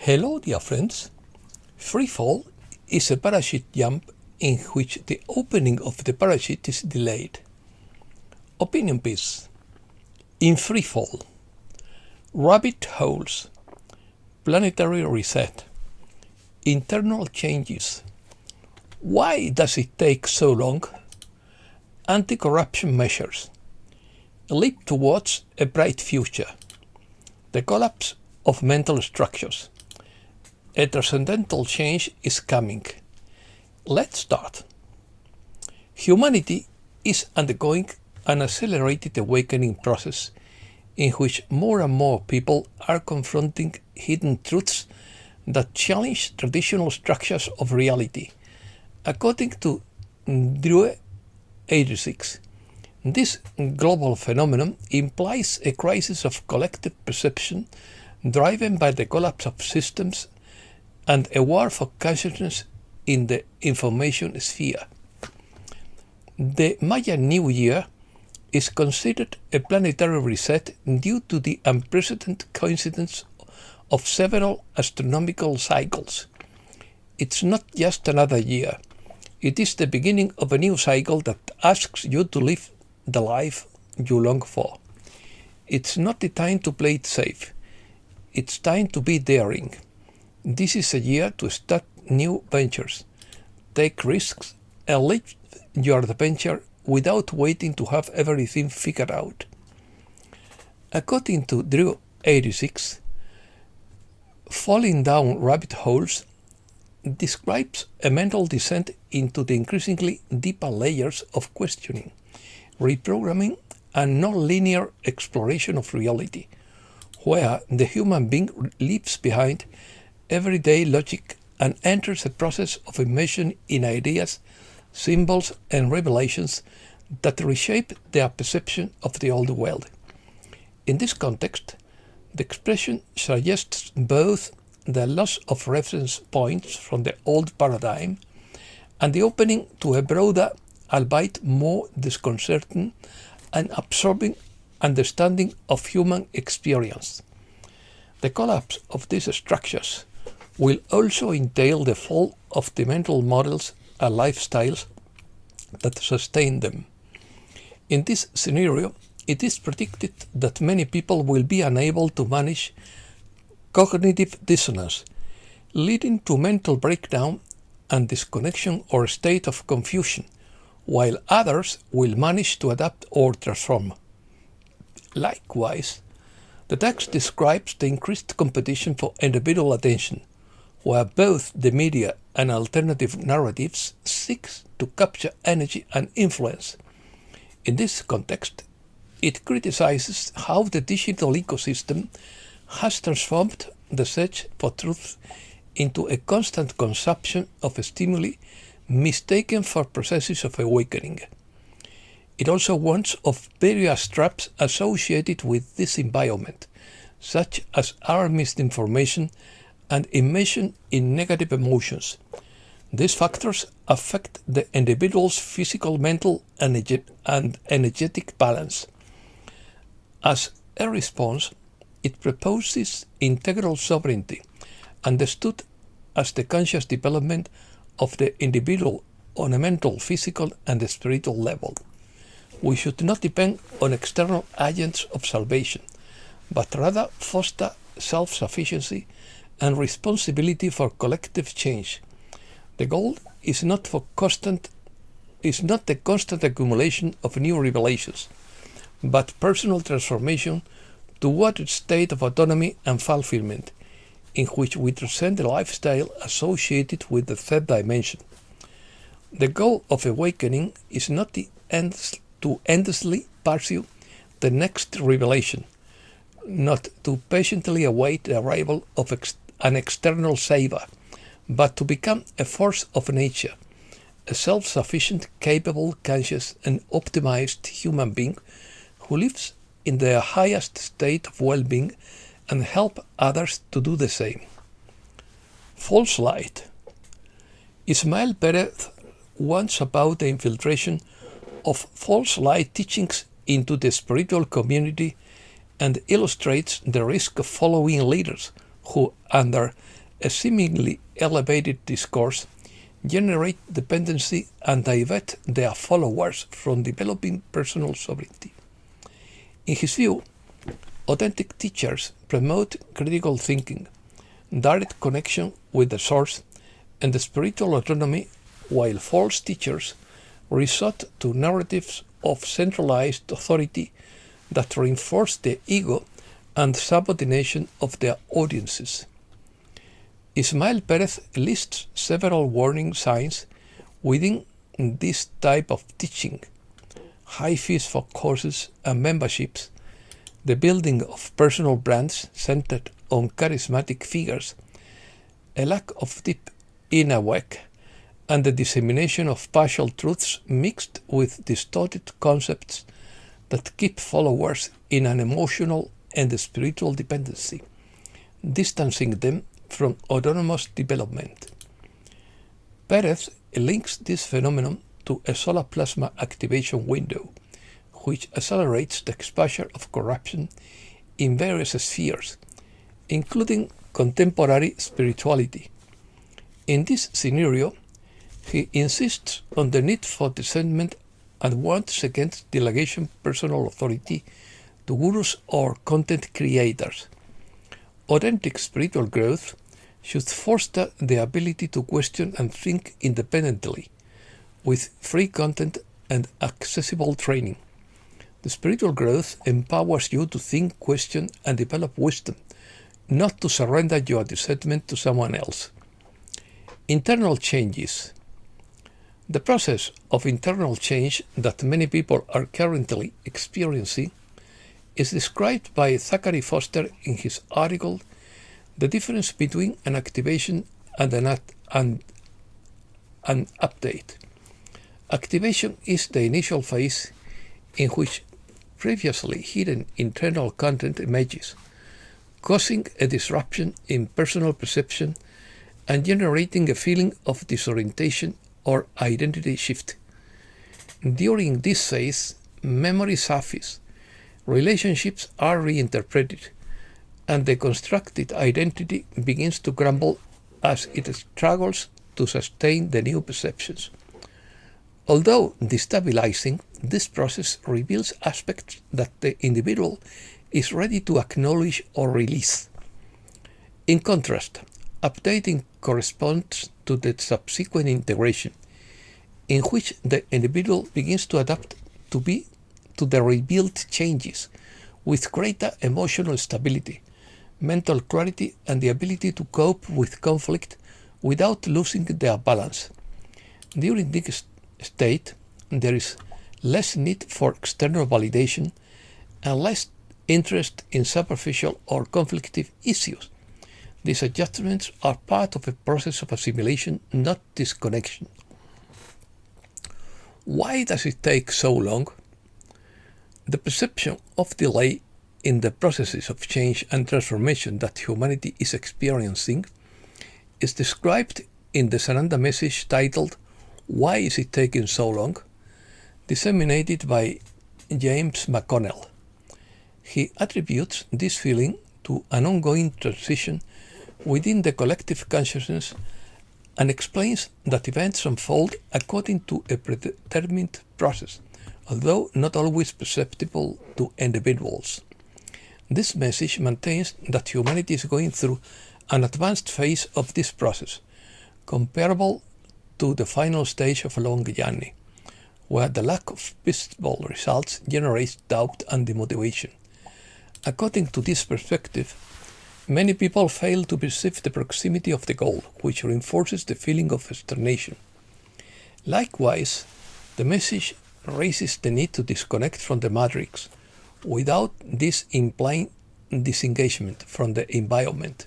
Hello, dear friends. FreeFall is a parachute jump in which the opening of the parachute is delayed. Opinion piece. In FreeFall, rabbit holes, planetary reset, internal changes. Why does it take so long? Anti-corruption measures. A leap towards a bright future. The collapse of mental structures. A transcendental change is coming. Let's start. Humanity is undergoing an accelerated awakening process in which more and more people are confronting hidden truths that challenge traditional structures of reality. According to Drew 86, this global phenomenon implies a crisis of collective perception driven by the collapse of systems and a war for consciousness in the information sphere. The Maya New Year is considered a planetary reset due to the unprecedented coincidence of several astronomical cycles. It's not just another year. It is the beginning of a new cycle that asks you to live the life you long for. It's not the time to play it safe. It's time to be daring. This is a year to start new ventures, take risks, and live your adventure without waiting to have everything figured out. According to Drew 86, falling down rabbit holes describes a mental descent into the increasingly deeper layers of questioning, reprogramming, and non-linear exploration of reality, where the human being leaves behind everyday logic and enters a process of immersion in ideas, symbols, and revelations that reshape their perception of the old world. In this context, the expression suggests both the loss of reference points from the old paradigm and the opening to a broader, albeit more disconcerting and absorbing understanding of human experience. The collapse of these structures will also entail the fall of the mental models and lifestyles that sustain them. In this scenario, it is predicted that many people will be unable to manage cognitive dissonance, leading to mental breakdown and disconnection or state of confusion, while others will manage to adapt or transform. Likewise, the text describes the increased competition for individual attention, where both the media and alternative narratives seek to capture energy and influence. In this context, it criticizes how the digital ecosystem has transformed the search for truth into a constant consumption of stimuli mistaken for processes of awakening. It also warns of various traps associated with this environment, such as alarmist information and immersion in negative emotions. These factors affect the individual's physical, mental, and energetic balance. As a response, it proposes integral sovereignty, understood as the conscious development of the individual on a mental, physical, and spiritual level. We should not depend on external agents of salvation, but rather foster self-sufficiency and responsibility for collective change. The goal is not the constant accumulation of new revelations, but personal transformation toward a state of autonomy and fulfillment, in which we transcend the lifestyle associated with the third dimension. The goal of awakening is not to endlessly pursue the next revelation, not to patiently await the arrival of an external savior, but to become a force of nature, a self-sufficient, capable, conscious, and optimized human being who lives in their highest state of well-being and help others to do the same. False light. Ismael Perez warns about the infiltration of false light teachings into the spiritual community and illustrates the risk of following leaders who, under a seemingly elevated discourse generate dependency and divert their followers from developing personal sovereignty. In his view, authentic teachers promote critical thinking, direct connection with the source, and the spiritual autonomy, while false teachers resort to narratives of centralized authority that reinforce the ego and subordination of their audiences. Ismael Perez lists several warning signs within this type of teaching: high fees for courses and memberships, the building of personal brands centered on charismatic figures, a lack of deep inner work, and the dissemination of partial truths mixed with distorted concepts that keep followers in an emotional and spiritual dependency, distancing them from autonomous development. Perez links this phenomenon to a solar plasma activation window, which accelerates the exposure of corruption in various spheres, including contemporary spirituality. In this scenario, he insists on the need for discernment and warns against delegation personal authority to gurus or content creators. Authentic spiritual growth should foster the ability to question and think independently, with free content and accessible training. The spiritual growth empowers you to think, question, and develop wisdom, not to surrender your discernment to someone else. Internal changes. The process of internal change that many people are currently experiencing is described by Zachary Foster in his article The Difference Between an Activation and an Update. Activation is the initial phase in which previously hidden internal content emerges, causing a disruption in personal perception and generating a feeling of disorientation or identity shift. During this phase, memory surfaces, relationships are reinterpreted, and the constructed identity begins to crumble as it struggles to sustain the new perceptions. Although destabilizing, this process reveals aspects that the individual is ready to acknowledge or release. In contrast, updating corresponds to the subsequent integration, in which the individual begins to adapt to the revealed changes with greater emotional stability, mental clarity, and the ability to cope with conflict without losing their balance. During this state, there is less need for external validation and less interest in superficial or conflictive issues. These adjustments are part of a process of assimilation, not disconnection. Why does it take so long? The perception of delay in the processes of change and transformation that humanity is experiencing is described in the Sananda message titled "Why is it taking so long?", disseminated by James McConnell. He attributes this feeling to an ongoing transition within the collective consciousness and explains that events unfold according to a predetermined process, although not always perceptible to individuals. This message maintains that humanity is going through an advanced phase of this process, comparable to the final stage of a long journey, where the lack of visible results generates doubt and demotivation. According to this perspective, many people fail to perceive the proximity of the goal, which reinforces the feeling of stagnation. Likewise, the message raises the need to disconnect from the matrix, without this implying disengagement from the environment.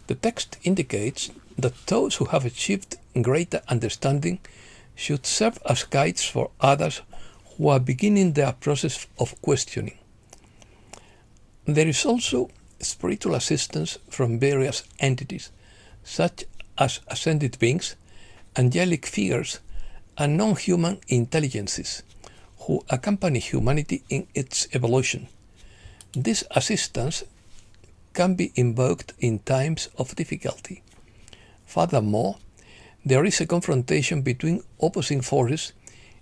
The text indicates that those who have achieved greater understanding should serve as guides for others who are beginning their process of questioning. There is also spiritual assistance from various entities, such as ascended beings, angelic figures, and non-human intelligences, who accompany humanity in its evolution. This assistance can be invoked in times of difficulty. Furthermore, there is a confrontation between opposing forces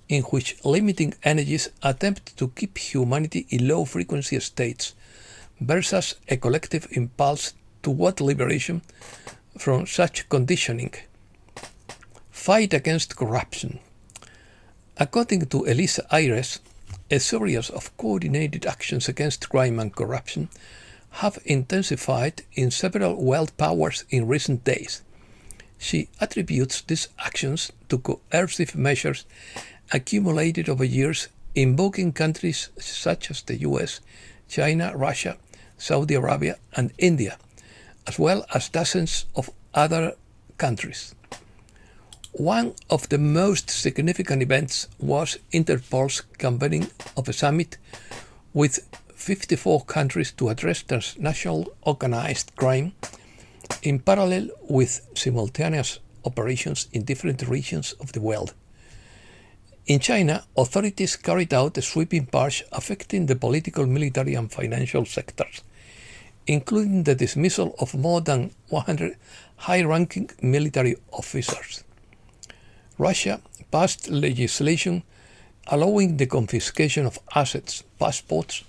in which limiting energies attempt to keep humanity in low-frequency states versus a collective impulse toward liberation from such conditioning. Fight against corruption. According to Elisa Ayres, a series of coordinated actions against crime and corruption have intensified in several world powers in recent days. She attributes these actions to coercive measures accumulated over years, invoking countries such as the US, China, Russia, Saudi Arabia, and India, as well as dozens of other countries. One of the most significant events was Interpol's convening of a summit with 54 countries to address transnational organized crime in parallel with simultaneous operations in different regions of the world. In China, authorities carried out a sweeping purge affecting the political, military, and financial sectors, including the dismissal of more than 100 high-ranking military officers. Russia passed legislation allowing the confiscation of assets, passports,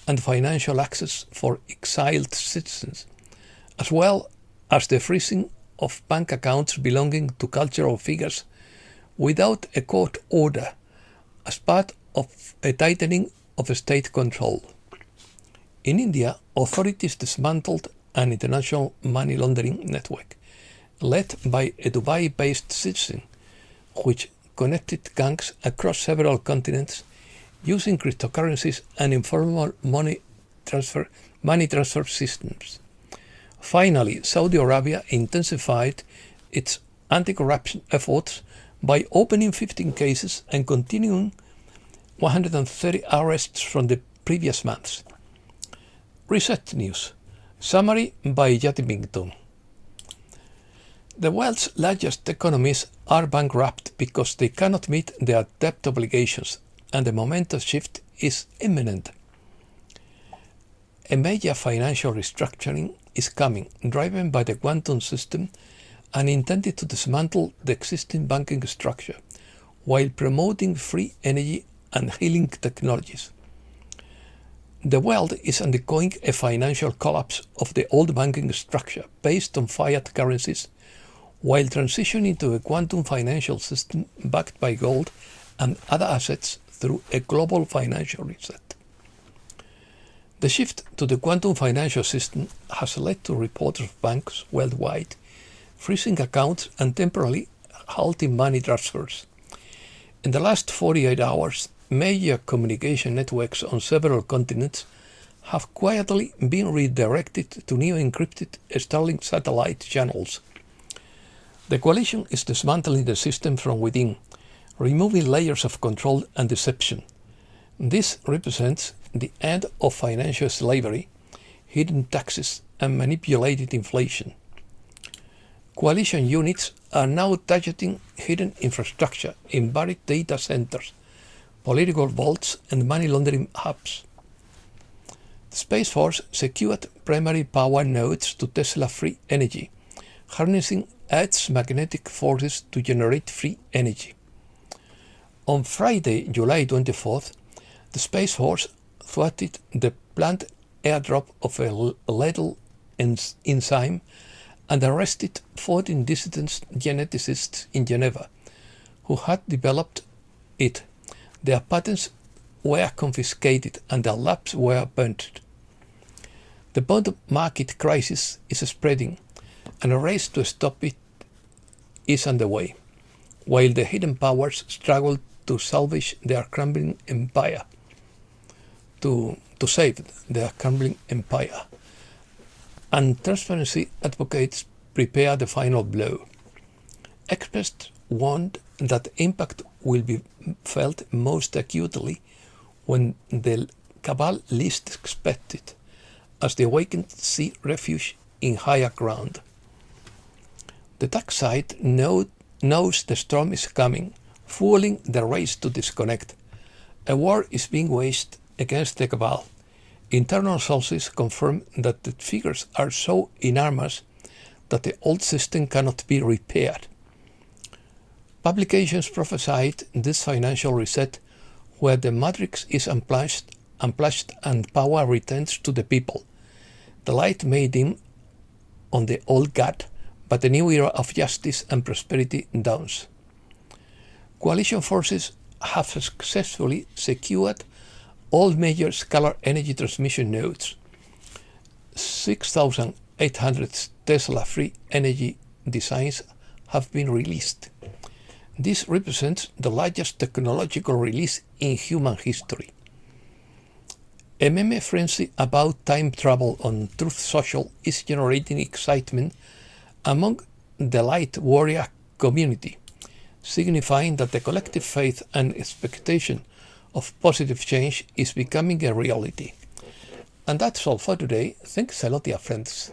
and financial access for exiled citizens, as well as the freezing of bank accounts belonging to cultural figures without a court order as part of a tightening of state control. In India, authorities dismantled an international money laundering network led by a Dubai-based citizen, which connected gangs across several continents using cryptocurrencies and informal money transfer systems. Finally, Saudi Arabia intensified its anti-corruption efforts by opening 15 cases and continuing 130 arrests from the previous months. Reset News. Summary by Yati Bington. The world's largest economies are bankrupt because they cannot meet their debt obligations, and the momentous shift is imminent. A major financial restructuring is coming, driven by the quantum system and intended to dismantle the existing banking structure while promoting free energy and healing technologies. The world is undergoing a financial collapse of the old banking structure based on fiat currencies, while transitioning to a quantum financial system backed by gold and other assets through a global financial reset. The shift to the quantum financial system has led to reports of banks worldwide freezing accounts and temporarily halting money transfers. In the last 48 hours, major communication networks on several continents have quietly been redirected to new encrypted Starlink satellite channels. The coalition is dismantling the system from within, removing layers of control and deception. This represents the end of financial slavery, hidden taxes, and manipulated inflation. Coalition units are now targeting hidden infrastructure in buried data centers, political vaults, and money laundering hubs. The Space Force secured primary power nodes to Tesla free energy, harnessing Earth's magnetic forces to generate free energy. On Friday, July 24th, the Space Force thwarted the planned airdrop of a lethal enzyme and arrested 14 dissident geneticists in Geneva who had developed it. Their patents were confiscated and their labs were burnt. The bond market crisis is spreading, and a race to stop it is underway, while the hidden powers struggle to salvage their crumbling empire. To save their crumbling empire. And transparency advocates prepare the final blow. Experts warned that the impact will be felt most acutely when the cabal least expected, as the awakened seek refuge in higher ground. The dark side knows the storm is coming, fueling the race to disconnect. A war is being waged against the cabal. Internal sources confirm that the figures are so enormous that the old system cannot be repaired. Publications prophesied this financial reset where the matrix is unplugged and power returns to the people. The light may dim on the old God, but the new era of justice and prosperity dawns. Coalition forces have successfully secured all major scalar energy transmission nodes. 6,800 Tesla free energy designs have been released. This represents the largest technological release in human history. A meme frenzy about time travel on Truth Social is generating excitement among the light warrior community, signifying that the collective faith and expectation of positive change is becoming a reality. And that's all for today. Thanks a lot, dear friends.